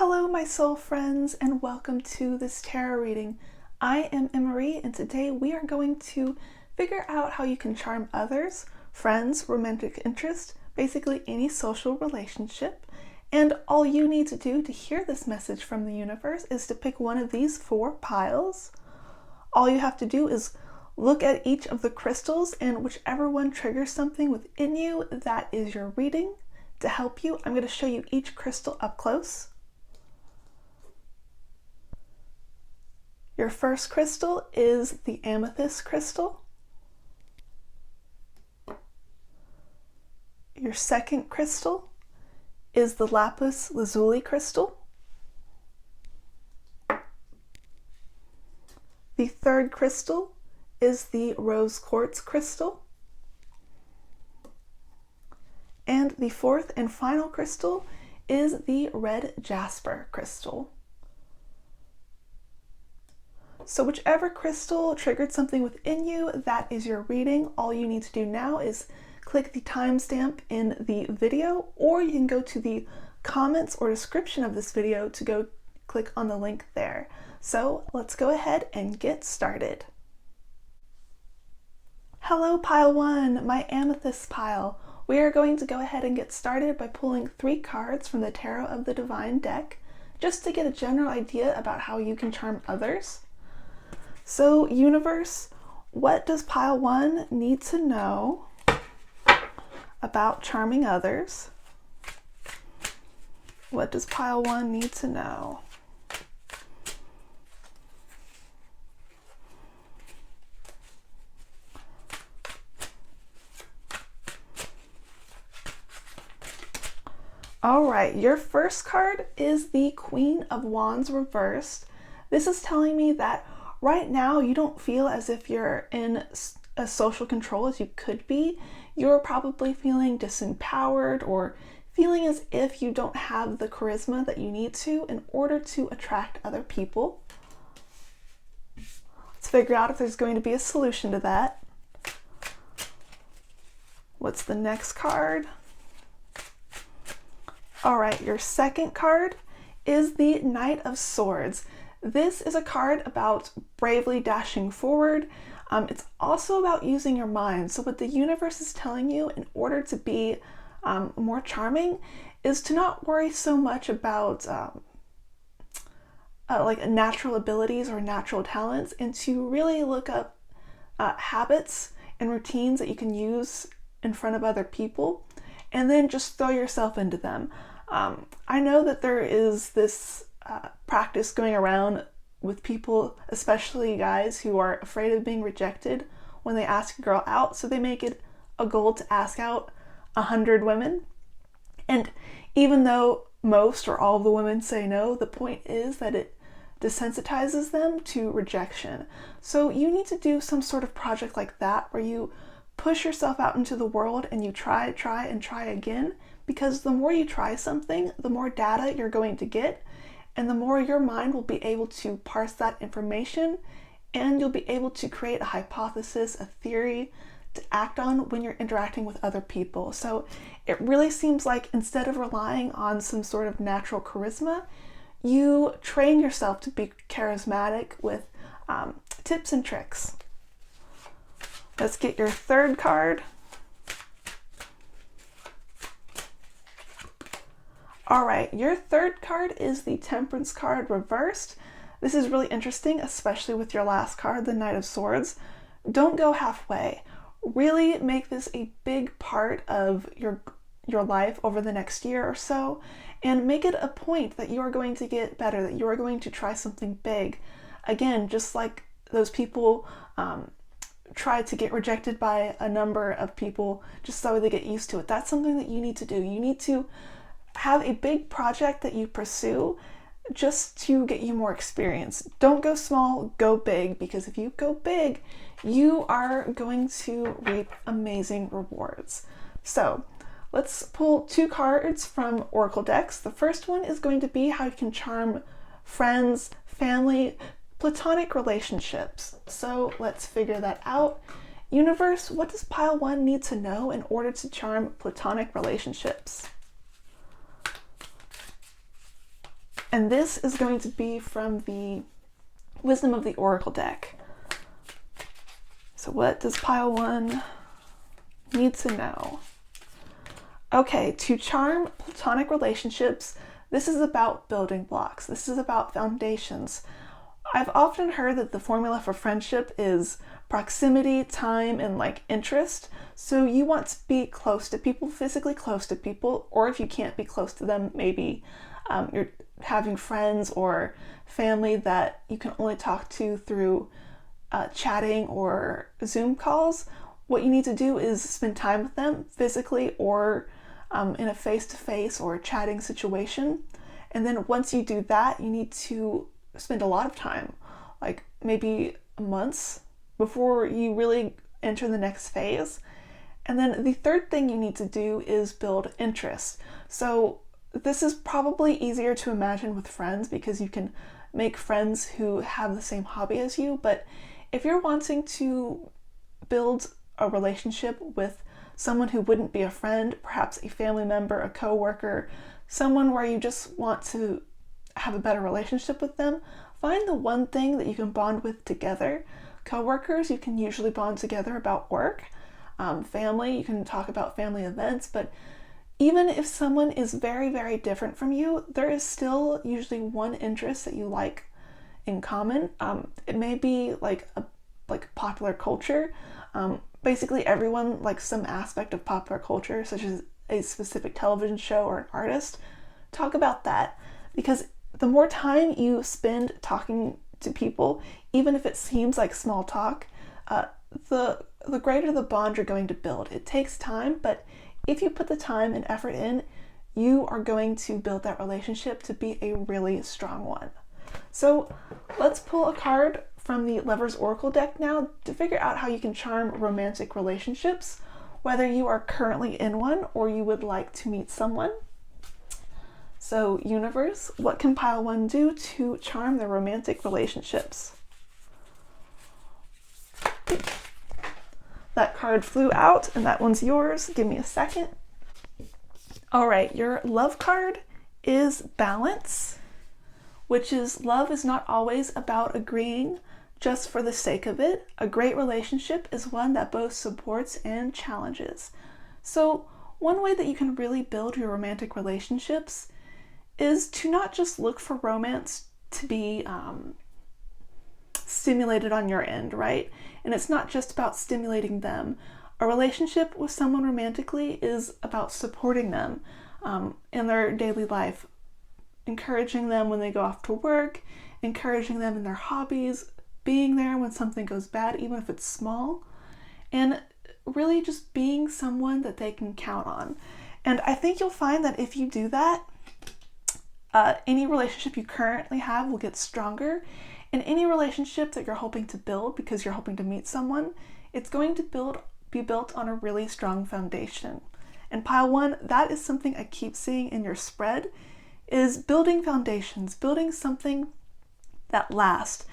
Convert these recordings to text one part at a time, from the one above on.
Hello, my soul friends, and welcome to this tarot reading. I am Emery, and today we are going to figure out how you can charm others, friends, romantic interest, basically any social relationship. And all you need to do to hear this message from the universe is to pick one of these 4 piles. All you have to do is look at each of the crystals, and whichever one triggers something within you, that is your reading. To help you, I'm going to show you each crystal up close. Your first crystal is the Amethyst crystal. Your second crystal is the Lapis Lazuli crystal. The third crystal is the Rose Quartz crystal. And the fourth and final crystal is the red Jasper crystal. So whichever crystal triggered something within you, that is your reading. All you need to do now is click the timestamp in the video, or you can go to the comments or description of this video to go click on the link there. So let's go ahead and get started. Hello, pile 1, my Amethyst pile. We are going to go ahead and get started by pulling 3 cards from the Tarot of the Divine deck, just to get a general idea about how you can charm others. So, universe, what does pile 1 need to know about charming others? What does pile 1 need to know? All right, your first card is the Queen of Wands reversed. This is telling me that right now you don't feel as if you're in as social control as you could be. You're probably feeling disempowered or feeling as if you don't have the charisma that you need to in order to attract other people. Let's figure out if there's going to be a solution to that. What's the next card? All right, your second card is the Knight of Swords. This is a card about bravely dashing forward. It's also about using your mind. So what the universe is telling you in order to be more charming is to not worry so much about like natural abilities or natural talents, and to really look up habits and routines that you can use in front of other people, and then just throw yourself into them. I know that there is this practice going around with people, especially guys, who are afraid of being rejected when they ask a girl out, so they make it a goal to ask out 100 women. And even though most or all of the women say no, the point is that it desensitizes them to rejection. So you need to do some sort of project like that where you push yourself out into the world and you try again, because the more you try something, the more data you're going to get, and the more your mind will be able to parse that information, and you'll be able to create a hypothesis, a theory to act on when you're interacting with other people. So it really seems like instead of relying on some sort of natural charisma, you train yourself to be charismatic with tips and tricks. Let's get your third card. All right, your third card is the Temperance card reversed. This is really interesting, especially with your last card, the Knight of Swords. Don't go halfway. Really make this a big part of your life over the next year or so, and make it a point that you are going to get better, that you are going to try something big. Again, just like those people try to get rejected by a number of people just so they get used to it. That's something that you need to do. You need to have a big project that you pursue just to get you more experience. Don't go small, go big, because if you go big, you are going to reap amazing rewards. So let's pull 2 cards from Oracle decks. The first one is going to be how you can charm friends, family, platonic relationships. So let's figure that out. Universe, what does pile 1 need to know in order to charm platonic relationships? And this is going to be from the Wisdom of the Oracle deck. So what does pile 1 need to know? Okay, to charm platonic relationships, this is about building blocks. This is about foundations. I've often heard that the formula for friendship is proximity, time, and like interest. So you want to be close to people, physically close to people, or if you can't be close to them, maybe you're having friends or family that you can only talk to through chatting or Zoom calls. What you need to do is spend time with them physically or in a face-to-face or chatting situation. And then once you do that, you need to spend a lot of time, like maybe months, before you really enter the next phase. And then the third thing you need to do is build interest. So this is probably easier to imagine with friends because you can make friends who have the same hobby as you. But if you're wanting to build a relationship with someone who wouldn't be a friend, perhaps a family member, a coworker, someone where you just want to have a better relationship with them, find the one thing that you can bond with together. Coworkers, you can usually bond together about work. Family, you can talk about family events, but even if someone is very, very different from you, there is still usually one interest that you like in common. It may be like popular culture. Basically everyone likes some aspect of popular culture, such as a specific television show or an artist. Talk about that, because the more time you spend talking to people, even if it seems like small talk, the greater the bond you're going to build. It takes time, but if you put the time and effort in, you are going to build that relationship to be a really strong one. So let's pull a card from the Lover's Oracle deck now to figure out how you can charm romantic relationships, whether you are currently in one or you would like to meet someone. So universe, what can pile 1 do to charm their romantic relationships? That card flew out and that one's yours. Give me a second. All right, your love card is balance, which is love is not always about agreeing just for the sake of it. A great relationship is one that both supports and challenges. So one way that you can really build your romantic relationships is to not just look for romance to be stimulated on your end, right? And it's not just about stimulating them. A relationship with someone romantically is about supporting them in their daily life, encouraging them when they go off to work, encouraging them in their hobbies, being there when something goes bad, even if it's small, and really just being someone that they can count on. And I think you'll find that if you do that, any relationship you currently have will get stronger. And any relationship that you're hoping to build because you're hoping to meet someone, it's going to be built on a really strong foundation. And pile 1, that is something I keep seeing in your spread, is building foundations, building something that lasts,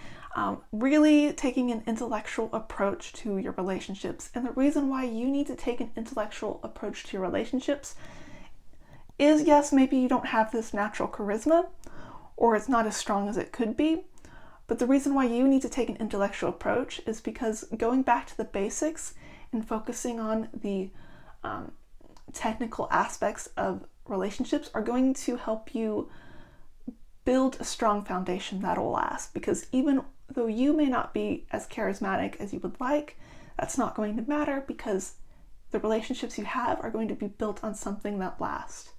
really taking an intellectual approach to your relationships. And the reason why you need to take an intellectual approach to your relationships is, yes, maybe you don't have this natural charisma, or it's not as strong as it could be, but the reason why you need to take an intellectual approach is because going back to the basics and focusing on the technical aspects of relationships are going to help you build a strong foundation that'll last. Because even though you may not be as charismatic as you would like, that's not going to matter because the relationships you have are going to be built on something that lasts.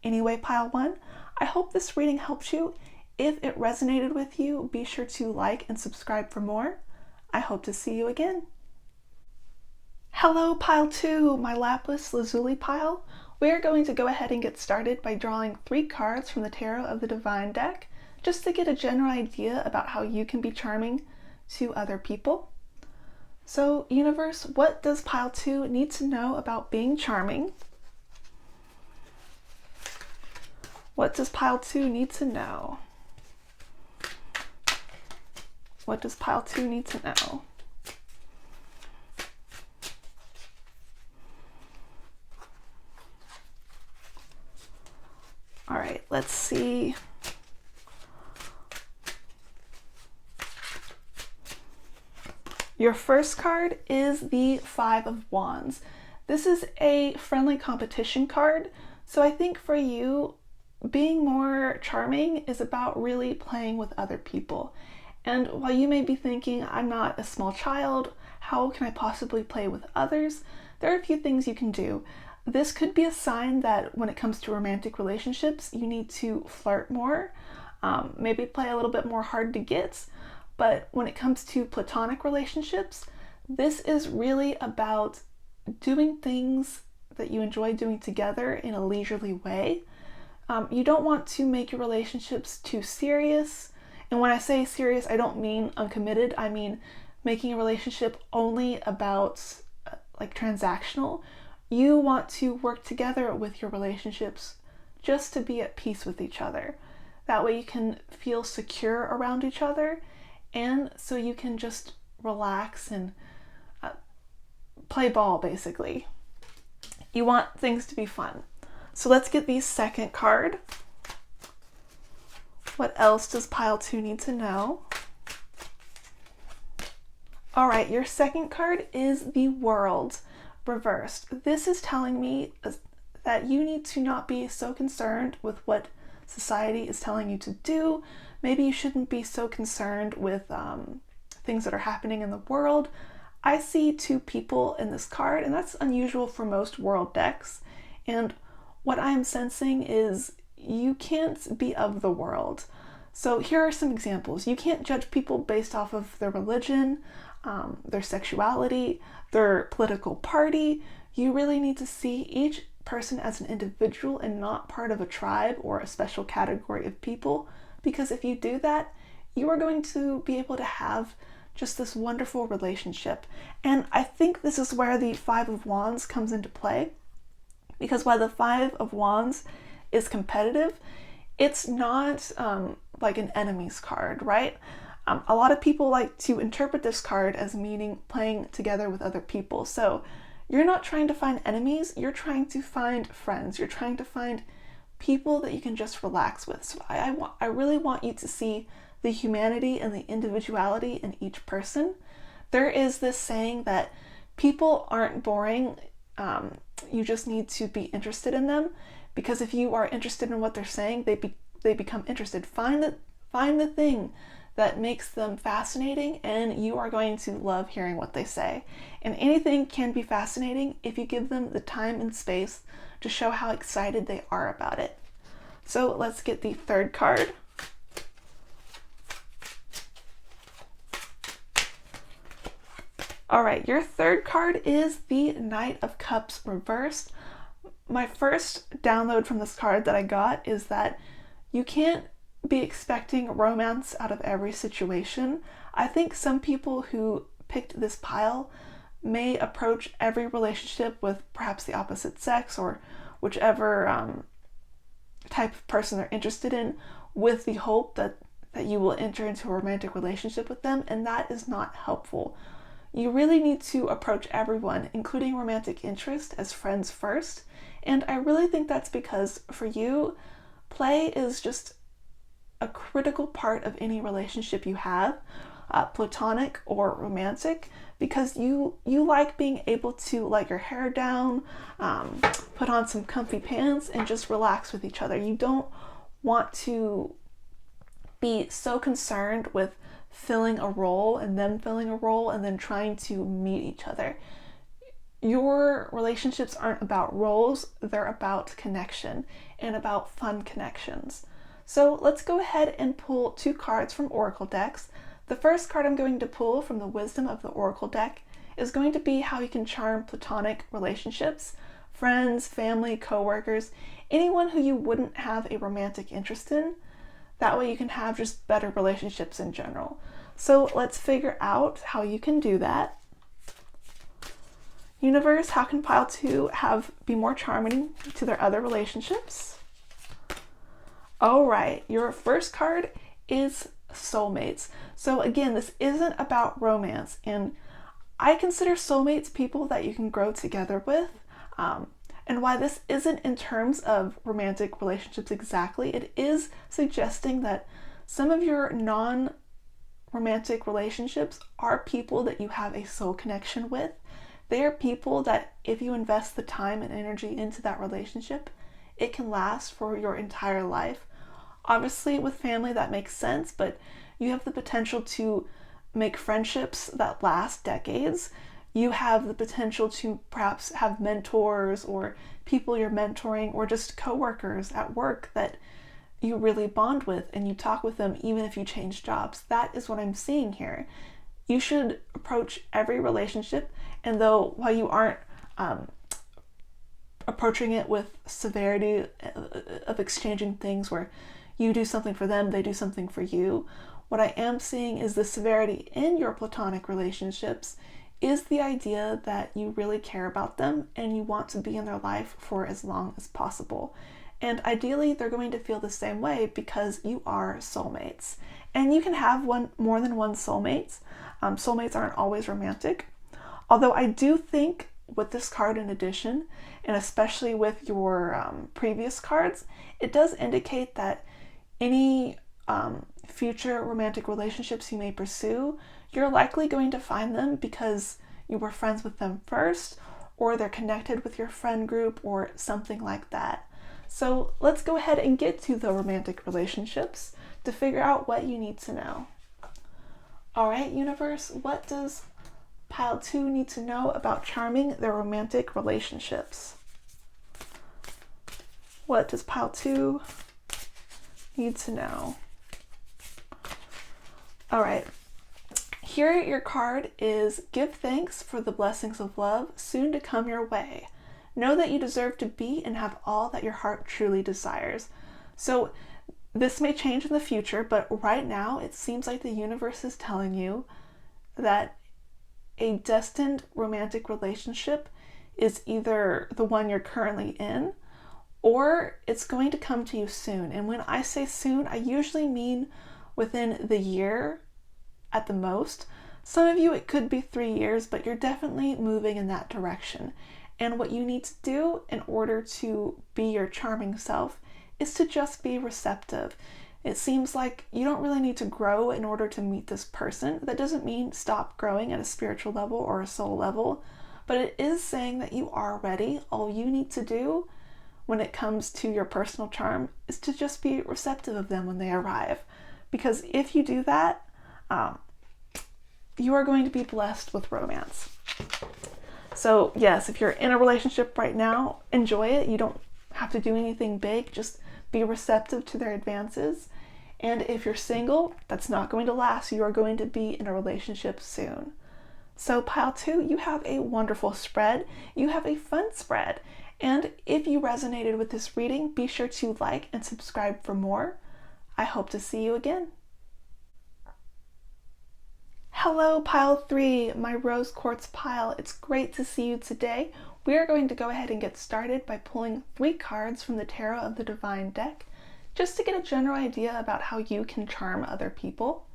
Anyway, pile 1, I hope this reading helps you. If it resonated with you, be sure to like and subscribe for more. I hope to see you again. Hello, pile 2, my Lapis Lazuli pile. We're going to go ahead and get started by drawing 3 cards from the Tarot of the Divine deck, just to get a general idea about how you can be charming to other people. So, universe, what does pile 2 need to know about being charming? What does pile 2 need to know? What does pile 2 need to know? All right, let's see Your first card is the Five of Wands. This is a friendly competition card. So I think for you, being more charming is about really playing with other people. And while you may be thinking, I'm not a small child, how can I possibly play with others? There are a few things you can do. This could be a sign that when it comes to romantic relationships, you need to flirt more, maybe play a little bit more hard to get. But when it comes to platonic relationships, this is really about doing things that you enjoy doing together in a leisurely way. You don't want to make your relationships too serious. And when I say serious, I don't mean uncommitted. I mean making a relationship only about like transactional. You want to work together with your relationships just to be at peace with each other. That way you can feel secure around each other, and so you can just relax and play ball, basically. You want things to be fun. So let's get the second card. What else does pile 2 need to know? All right, your second card is the World reversed. This is telling me that you need to not be so concerned with what society is telling you to do. Maybe you shouldn't be so concerned with things that are happening in the world. I see 2 people in this card, and that's unusual for most World decks. And what I'm sensing is you can't be of the world. So here are some examples. You can't judge people based off of their religion, their sexuality, their political party. You really need to see each person as an individual and not part of a tribe or a special category of people, because if you do that, you are going to be able to have just this wonderful relationship. And I think this is where the Five of Wands comes into play, because while the Five of Wands is competitive, it's not like an enemies card, right? A lot of people like to interpret this card as meaning playing together with other people. So you're not trying to find enemies, you're trying to find friends. You're trying to find people that you can just relax with. So I really want you to see the humanity and the individuality in each person. There is this saying that people aren't boring, you just need to be interested in them, because if you are interested in what they're saying, they become interested. Find the thing that makes them fascinating, and you are going to love hearing what they say. And anything can be fascinating if you give them the time and space to show how excited they are about it. So let's get the third card. All right, your third card is the Knight of Cups reversed. My first download from this card that I got is that you can't be expecting romance out of every situation. I think some people who picked this pile may approach every relationship with perhaps the opposite sex or whichever type of person they're interested in, with the hope that you will enter into a romantic relationship with them, and that is not helpful. You really need to approach everyone, including romantic interest, as friends first. And I really think that's because for you, play is just a critical part of any relationship you have, platonic or romantic, because you like being able to let your hair down, put on some comfy pants, and just relax with each other. You don't want to be so concerned with filling a role and them filling a role and then trying to meet each other. Your relationships aren't about roles, they're about connection and about fun connections. So let's go ahead and pull 2 cards from Oracle decks. The first card I'm going to pull from the Wisdom of the Oracle deck is going to be how you can charm platonic relationships, friends, family, co-workers, anyone who you wouldn't have a romantic interest in. That way you can have just better relationships in general. So let's figure out how you can do that. Universe, how can pile 2 be more charming to their other relationships? All right, your first card is soulmates. So again, this isn't about romance, and I consider soulmates people that you can grow together with. And why this isn't in terms of romantic relationships exactly, it is suggesting that some of your romantic relationships are people that you have a soul connection with. They are people that if you invest the time and energy into that relationship, it can last for your entire life. Obviously, with family, that makes sense, but you have the potential to make friendships that last decades. You have the potential to perhaps have mentors or people you're mentoring or just coworkers at work that you really bond with and you talk with them even if you change jobs. That is what I'm seeing here. You should approach every relationship, and though while you aren't approaching it with severity of exchanging things where you do something for them, they do something for you, what I am seeing is the severity in your platonic relationships is the idea that you really care about them and you want to be in their life for as long as possible. And ideally, they're going to feel the same way because you are soulmates. And you can have more than one soulmate. Soulmates aren't always romantic. Although I do think with this card in addition, and especially with your previous cards, it does indicate that any future romantic relationships you may pursue, you're likely going to find them because you were friends with them first, or they're connected with your friend group, or something like that. So let's go ahead and get to the romantic relationships to figure out what you need to know. All right, universe, what does pile 2 need to know about charming their romantic relationships? What does pile 2 need to know? All right, here your card is give thanks for the blessings of love soon to come your way. Know that you deserve to be and have all that your heart truly desires. So this may change in the future, but right now it seems like the universe is telling you that a destined romantic relationship is either the one you're currently in or it's going to come to you soon. And when I say soon, I usually mean within the year at the most. Some of you, it could be 3 years, but you're definitely moving in that direction. And what you need to do in order to be your charming self is to just be receptive. It seems like you don't really need to grow in order to meet this person. That doesn't mean stop growing at a spiritual level or a soul level, but it is saying that you are ready. All you need to do when it comes to your personal charm is to just be receptive of them when they arrive. Because if you do that, you are going to be blessed with romance. So yes, if you're in a relationship right now, enjoy it. You don't have to do anything big. Just be receptive to their advances. And if you're single, that's not going to last. You are going to be in a relationship soon. So pile 2, you have a wonderful spread. You have a fun spread. And if you resonated with this reading, be sure to like and subscribe for more. I hope to see you again. Hello, pile 3, my rose quartz pile. It's great to see you today. We are going to go ahead and get started by pulling 3 cards from the Tarot of the Divine deck, just to get a general idea about how you can charm other people.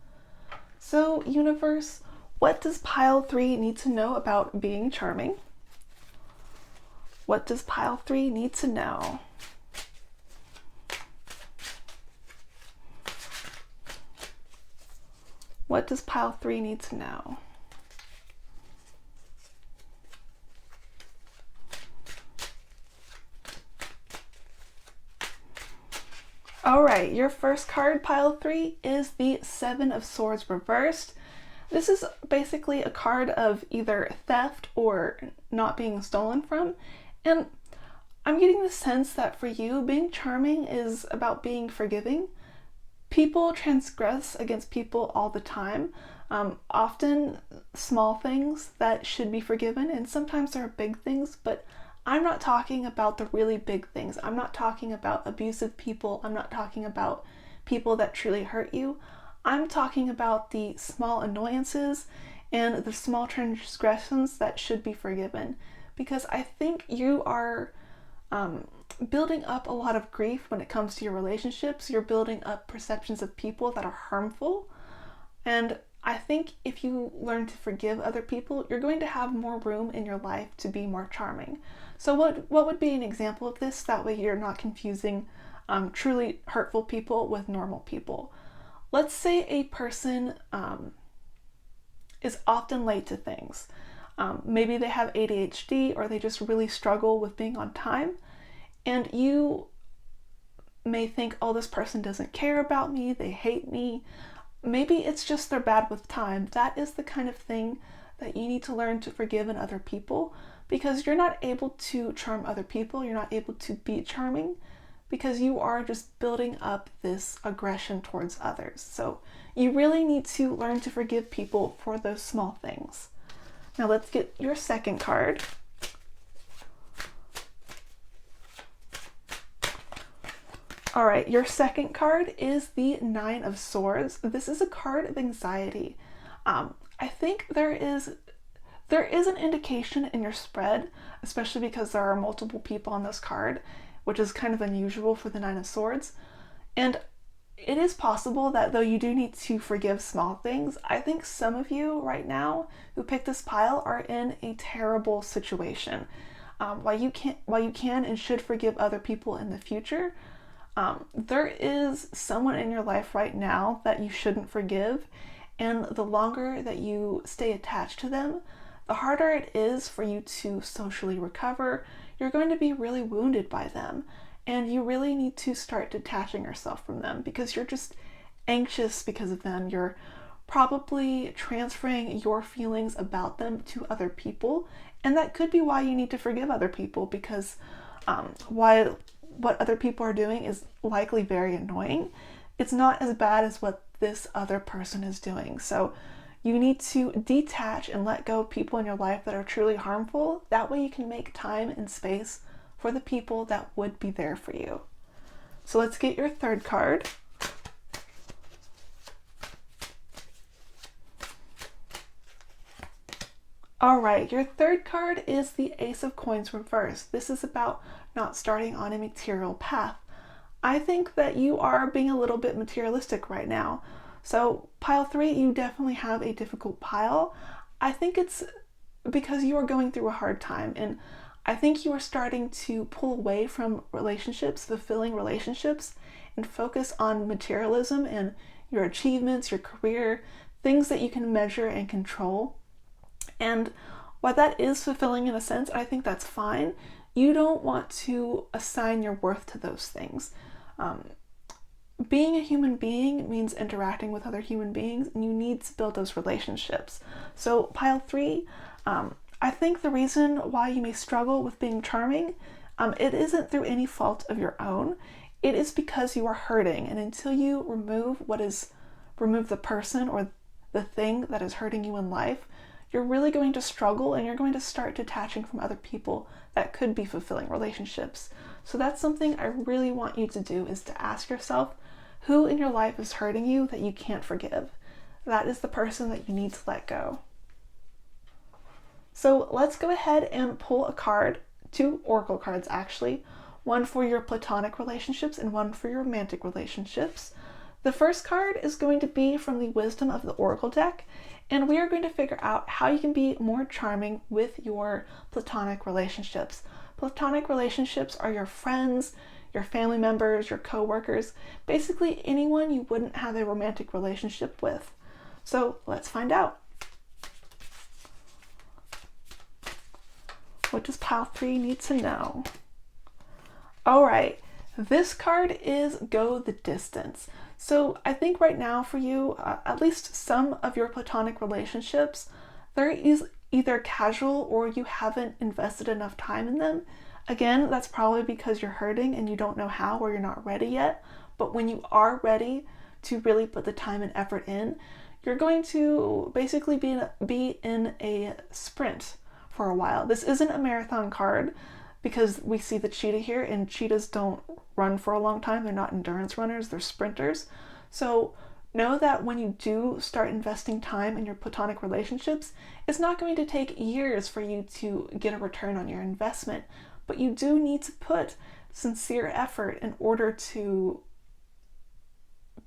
So, universe, what does pile 3 need to know about being charming? What does pile 3 need to know? What does pile 3 need to know? All right, your first card, pile 3, is the 7 of Swords reversed. This is basically a card of either theft or not being stolen from. And I'm getting the sense that for you, being charming is about being forgiving. People transgress against people all the time, often small things that should be forgiven, and sometimes there are big things, but I'm not talking about the really big things. I'm not talking about abusive people. I'm not talking about people that truly hurt you. I'm talking about the small annoyances and the small transgressions that should be forgiven, because I think you are building up a lot of grief when it comes to your relationships. You're building up perceptions of people that are harmful. And I think if you learn to forgive other people, you're going to have more room in your life to be more charming. So what would be an example of this? That way you're not confusing truly hurtful people with normal people. let's say a person is often late to things. Maybe they have ADHD or they just really struggle with being on time. And you may think, oh, this person doesn't care about me, they hate me. Maybe it's just they're bad with time. That is the kind of thing that you need to learn to forgive in other people, because you're not able to charm other people, you're not able to be charming, because you are just building up this aggression towards others. So you really need to learn to forgive people for those small things. Now let's get your second card. All right, your second card is the Nine of Swords. This is a card of anxiety. I think there is an indication in your spread, especially because there are multiple people on this card, which is kind of unusual for the Nine of Swords. And it is possible that though you do need to forgive small things, I think some of you right now who picked this pile are in a terrible situation. While you can and should forgive other people in the future, there is someone in your life right now that you shouldn't forgive, and the longer that you stay attached to them, the harder it is for you to socially recover. You're going to be really wounded by them, and you really need to start detaching yourself from them because you're just anxious because of them. You're probably transferring your feelings about them to other people, and that could be why you need to forgive other people, because what other people are doing is likely very annoying. It's not as bad as what this other person is doing. So you need to detach and let go of people in your life that are truly harmful. That way you can make time and space for the people that would be there for you. So let's get your third card. All right, your third card is the Ace of Coins reversed. This is about not starting on a material path. I think that you are being a little bit materialistic right now. So pile 3, you definitely have a difficult pile. I think it's because you are going through a hard time, and I think you are starting to pull away from relationships, fulfilling relationships, and focus on materialism and your achievements, your career, things that you can measure and control. And while that is fulfilling in a sense, I think that's fine, you don't want to assign your worth to those things. Being a human being means interacting with other human beings, and you need to build those relationships. So pile 3, I think the reason why you may struggle with being charming, it isn't through any fault of your own. It is because you are hurting, and until you remove the person or the thing that is hurting you in life, you're really going to struggle, and you're going to start detaching from other people that could be fulfilling relationships. So that's something I really want you to do, is to ask yourself, who in your life is hurting you that you can't forgive? That is the person that you need to let go. So let's go ahead and pull a card, 2 oracle cards actually, one for your platonic relationships and one for your romantic relationships. The first card is going to be from the Wisdom of the Oracle deck, and we are going to figure out how you can be more charming with your platonic relationships. Platonic relationships are your friends, your family members, your co-workers, basically anyone you wouldn't have a romantic relationship with. So let's find out. What does pile 3 need to know? All right, this card is Go the Distance. So I think right now for you, at least some of your platonic relationships, there is either casual or you haven't invested enough time in them. Again, that's probably because you're hurting and you don't know how, or you're not ready yet. But when you are ready to really put the time and effort in, you're going to basically be in a sprint for a while. This isn't a marathon card because we see the cheetah here, and cheetahs don't run for a long time. They're not endurance runners, they're sprinters. So know that when you do start investing time in your platonic relationships, it's not going to take years for you to get a return on your investment, but you do need to put sincere effort in order to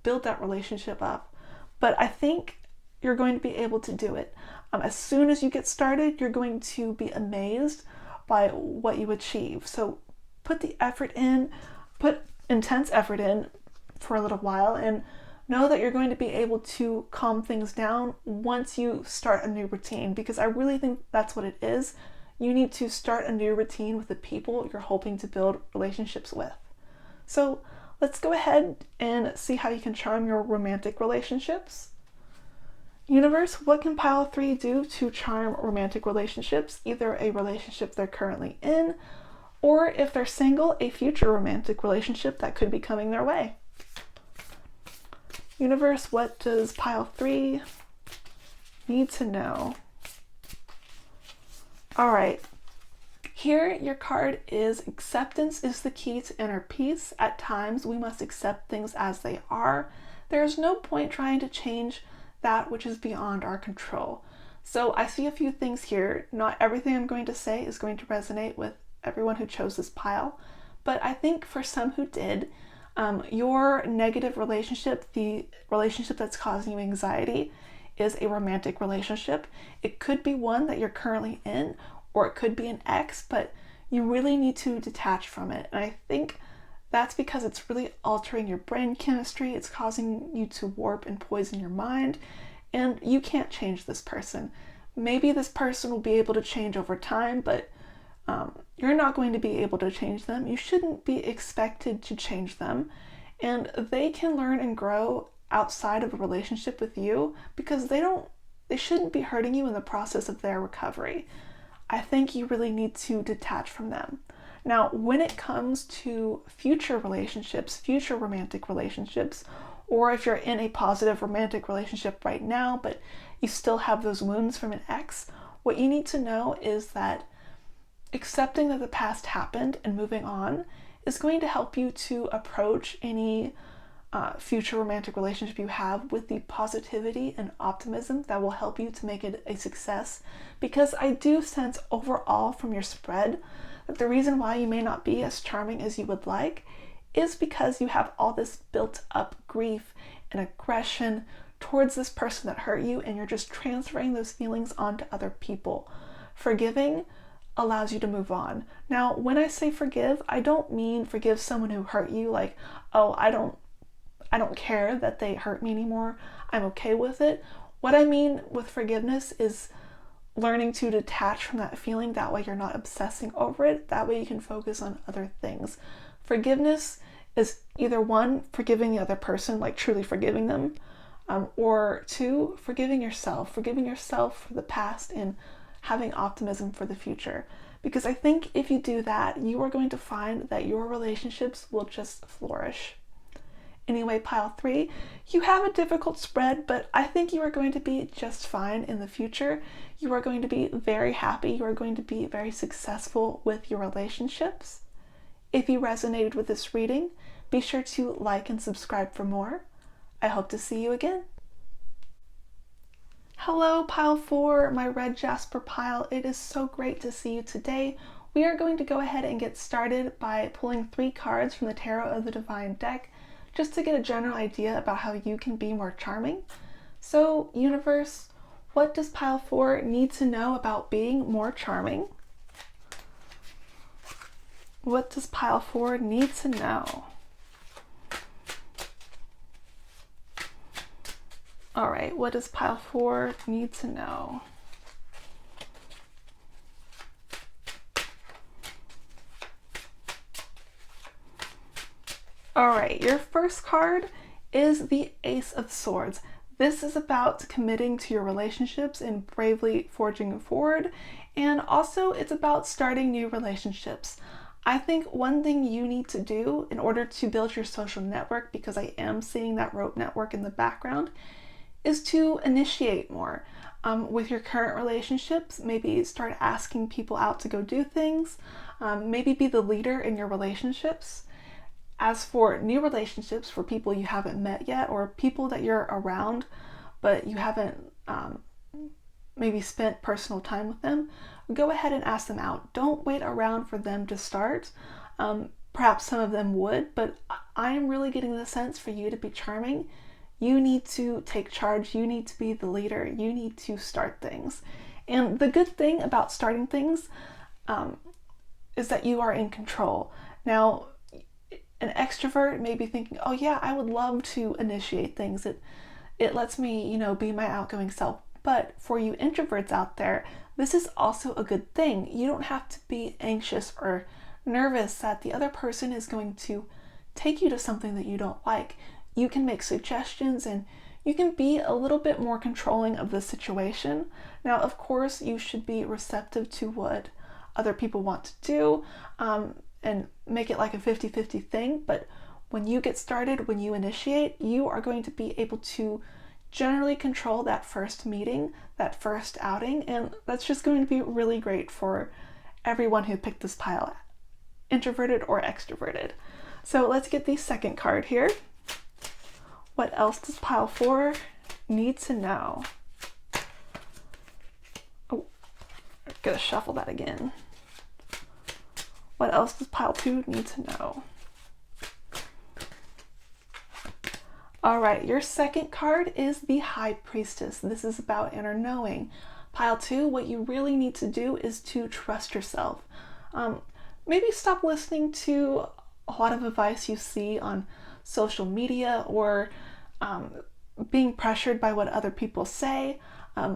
build that relationship up. But I think you're going to be able to do it. As soon as you get started, you're going to be amazed by what you achieve. So put the effort in, put intense effort in for a little while, and know that you're going to be able to calm things down once you start a new routine, because I really think that's what it is. You need to start a new routine with the people you're hoping to build relationships with. So let's go ahead and see how you can charm your romantic relationships. Universe, what can pile 3 do to charm romantic relationships? Either a relationship they're currently in, or if they're single, a future romantic relationship that could be coming their way. Universe, what does pile 3 need to know? All right. Here, your card is acceptance is the key to inner peace. At times, we must accept things as they are. There is no point trying to change that which is beyond our control. So I see a few things here. Not everything I'm going to say is going to resonate with everyone who chose this pile, but I think for some who did, your negative relationship, the relationship that's causing you anxiety, is a romantic relationship. It could be one that you're currently in, or it could be an ex, but you really need to detach from it. And I think that's because it's really altering your brain chemistry. It's causing you to warp and poison your mind, and you can't change this person. Maybe this person will be able to change over time, but you're not going to be able to change them. You shouldn't be expected to change them, and they can learn and grow outside of a relationship with you because they shouldn't be hurting you in the process of their recovery. I think you really need to detach from them. Now, when it comes to future relationships, future romantic relationships, or if you're in a positive romantic relationship right now, but you still have those wounds from an ex, what you need to know is that accepting that the past happened and moving on is going to help you to approach any future romantic relationship you have with the positivity and optimism that will help you to make it a success. Because I do sense overall from your spread that the reason why you may not be as charming as you would like is because you have all this built up grief and aggression towards this person that hurt you, and you're just transferring those feelings onto other people. Forgiving allows you to move on. Now, when I say forgive, I don't mean forgive someone who hurt you, like, oh, I don't care that they hurt me anymore. I'm okay with it. What I mean with forgiveness is learning to detach from that feeling. That way you're not obsessing over it. That way you can focus on other things. Forgiveness is either 1, forgiving the other person, like truly forgiving them, or 2, forgiving yourself for the past and having optimism for the future. Because I think if you do that, you are going to find that your relationships will just flourish. Anyway, pile 3, you have a difficult spread, but I think you are going to be just fine in the future. You are going to be very happy. You are going to be very successful with your relationships. If you resonated with this reading, be sure to like and subscribe for more. I hope to see you again. Hello, pile 4, my red Jasper pile. It is so great to see you today. We are going to go ahead and get started by pulling 3 cards from the Tarot of the Divine deck, just to get a general idea about how you can be more charming. So, universe, what does pile 4 need to know about being more charming? What does pile 4 need to know? All right, what does pile 4 need to know? All right, your first card is the Ace of Swords. This is about committing to your relationships and bravely forging forward, and also it's about starting new relationships. I think one thing you need to do in order to build your social network, because I am seeing that rope network in the background, is to initiate more. With your current relationships, maybe start asking people out to go do things, maybe be the leader in your relationships. As for new relationships, for people you haven't met yet, or people that you're around but you haven't maybe spent personal time with them, go ahead and ask them out. Don't wait around for them to start. Perhaps some of them would, but I'm really getting the sense for you to be charming, you need to take charge, you need to be the leader, you need to start things. And the good thing about starting things is that you are in control. Now, An extrovert may be thinking, oh yeah, I would love to initiate things. It lets me, be my outgoing self. But for you introverts out there, this is also a good thing. You don't have to be anxious or nervous that the other person is going to take you to something that you don't like. You can make suggestions and you can be a little bit more controlling of the situation. Now, of course, you should be receptive to what other people want to do, and make it like a 50-50 thing. But when you get started, when you initiate, you are going to be able to generally control that first meeting, that first outing, and that's just going to be really great for everyone who picked this pile, introverted or extroverted. So let's get the second card here. What else does pile 4 need to know? Oh, I'm gonna shuffle that again. What else does pile 2 need to know? All right, your second card is the High Priestess. This is about inner knowing. Pile 2, what you really need to do is to trust yourself. Maybe stop listening to a lot of advice you see on social media or being pressured by what other people say.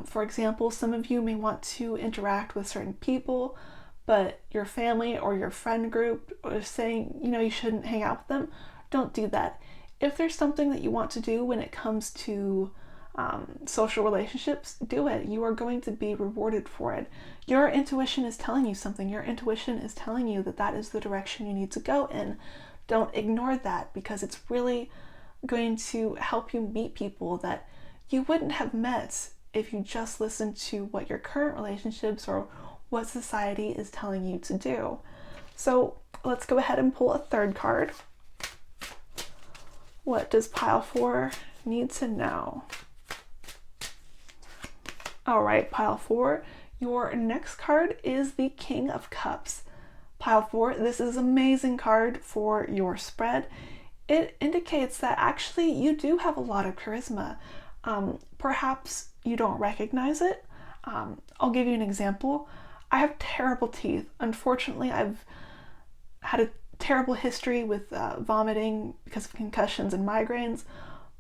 For example, some of you may want to interact with certain people, but your family or your friend group is saying, you shouldn't hang out with them. Don't do that. If there's something that you want to do when it comes to social relationships, do it. You are going to be rewarded for it. Your intuition is telling you something. Your intuition is telling you that that is the direction you need to go in. Don't ignore that, because it's really going to help you meet people that you wouldn't have met if you just listened to what your current relationships or what society is telling you to do. So let's go ahead and pull a third card. What does pile 4 need to know? All right, pile 4, your next card is the King of Cups. Pile 4, this is an amazing card for your spread. It indicates that actually you do have a lot of charisma. Perhaps you don't recognize it. I'll give you an example. I have terrible teeth. Unfortunately, I've had a terrible history with vomiting because of concussions and migraines.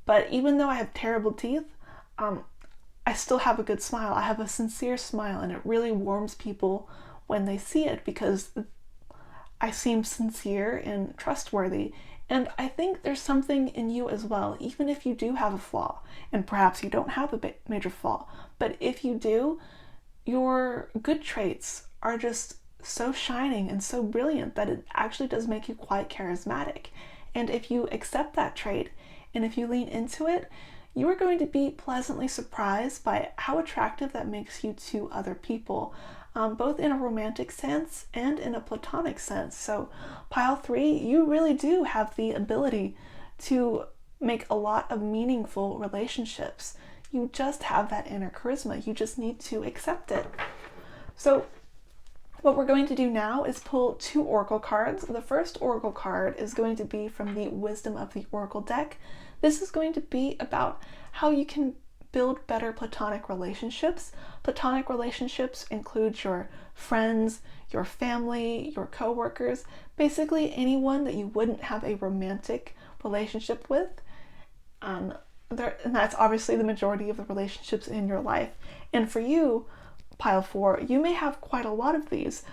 But even though I have terrible teeth, I still have a good smile. I have a sincere smile, and it really warms people when they see it because I seem sincere and trustworthy. And I think there's something in you as well, even if you do have a flaw, and perhaps you don't have a major flaw, but if you do, your good traits are just so shining and so brilliant that it actually does make you quite charismatic. And if you accept that trait and if you lean into it, you are going to be pleasantly surprised by how attractive that makes you to other people, both in a romantic sense and in a platonic sense. So pile 3, you really do have the ability to make a lot of meaningful relationships. You just have that inner charisma. You just need to accept it. So what we're going to do now is pull 2 oracle cards. The first oracle card is going to be from the Wisdom of the Oracle deck. This is going to be about how you can build better platonic relationships. Platonic relationships include your friends, your family, your coworkers, basically anyone that you wouldn't have a romantic relationship with. And that's obviously the majority of the relationships in your life. And for you, pile 4, you may have quite a lot of these,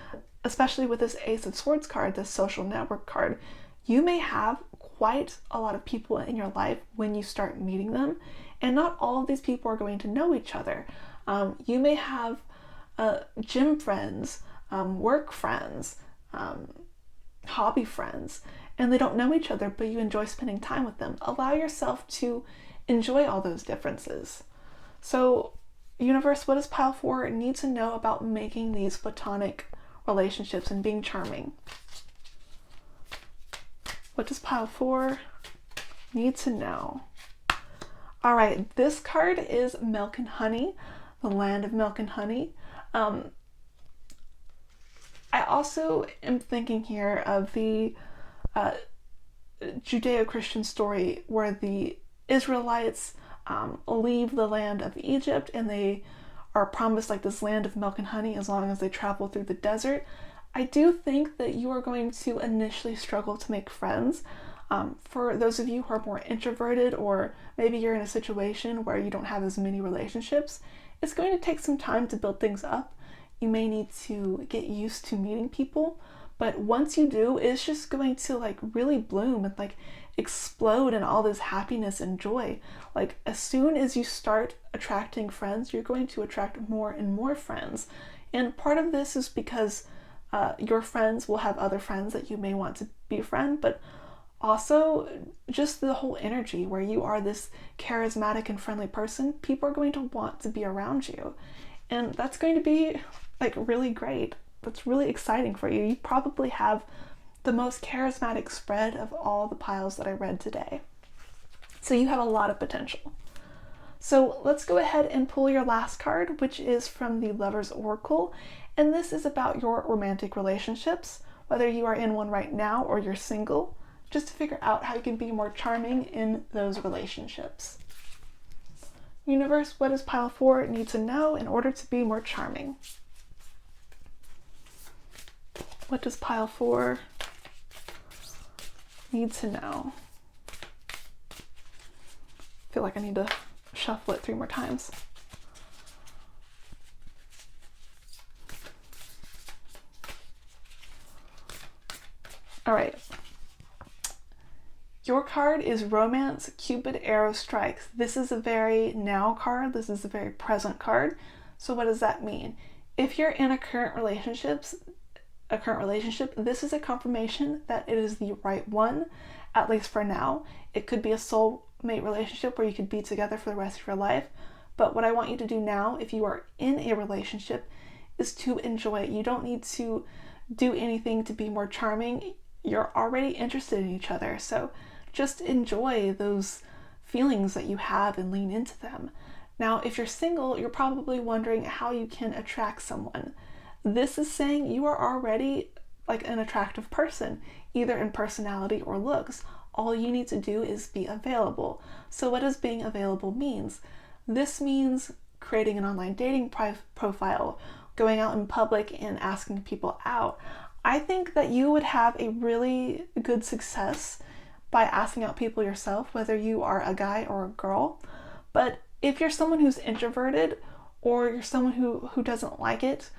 especially with this Ace of Swords card, this social network card. You may have quite a lot of people in your life when you start meeting them, and not all of these people are going to know each other. You may have gym friends, work friends, hobby friends, and they don't know each other, but you enjoy spending time with them. Allow yourself to enjoy all those differences. So, universe, what does pile 4 need to know about making these platonic relationships and being charming? What does pile 4 need to know? All right, this card is Milk and Honey, the land of milk and honey. I also am thinking here of the Judeo-Christian story where the Israelites leave the land of Egypt and they are promised like this land of milk and honey as long as they travel through the desert. I do think that you are going to initially struggle to make friends. For those of you who are more introverted, or maybe you're in a situation where you don't have as many relationships, it's going to take some time to build things up. You may need to get used to meeting people, but once you do, it's just going to like really bloom and like explode in all this happiness and joy. Like as soon as you start attracting friends, you're going to attract more and more friends. And part of this is because your friends will have other friends that you may want to befriend, but also just the whole energy where you are this charismatic and friendly person, people are going to want to be around you. And that's going to be like really great. That's really exciting for you. You probably have the most charismatic spread of all the piles that I read today. So you have a lot of potential. So let's go ahead and pull your last card, which is from the Lover's Oracle. And this is about your romantic relationships, whether you are in one right now or you're single, just to figure out how you can be more charming in those relationships. Universe, what does pile 4 need to know in order to be more charming? What does pile 4 need to know? I feel like I need to shuffle it 3 more times. All right. Your card is Romance, Cupid Arrow Strikes. This is a very now card. This is a very present card. So what does that mean? If you're in a current relationship, this is a confirmation that it is the right one, at least for now. It could be a soulmate relationship where you could be together for the rest of your life. But what I want you to do now, if you are in a relationship, is to enjoy it. You don't need to do anything to be more charming. You're already interested in each other. So just enjoy those feelings that you have and lean into them. Now, if you're single, you're probably wondering how you can attract someone. This is saying you are already like an attractive person, either in personality or looks. All you need to do is be available. So what does being available means? This means creating an online dating profile, going out in public and asking people out. I think that you would have a really good success by asking out people yourself, whether you are a guy or a girl. But if you're someone who's introverted, or you're someone who doesn't like it,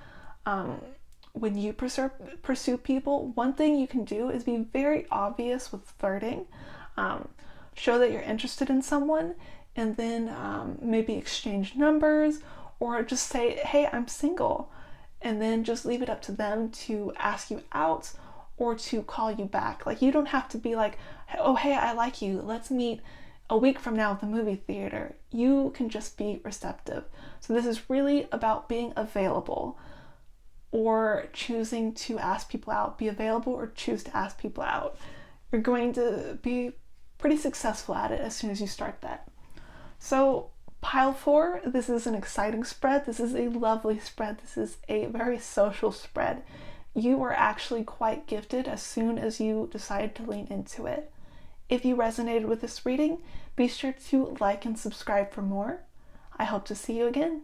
when you pursue people, one thing you can do is be very obvious with flirting. Show that you're interested in someone, and then maybe exchange numbers, or just say, hey, I'm single, and then just leave it up to them to ask you out or to call you back. Like, you don't have to be like, oh, hey, I like you, let's meet a week from now at the movie theater. You can just be receptive. So this is really about being available, or choosing to ask people out. Be available or choose to ask people out. You're going to be pretty successful at it as soon as you start that. So pile 4, this is an exciting spread. This is a lovely spread. This is a very social spread. You are actually quite gifted as soon as you decide to lean into it. If you resonated with this reading, be sure to like and subscribe for more. I hope to see you again.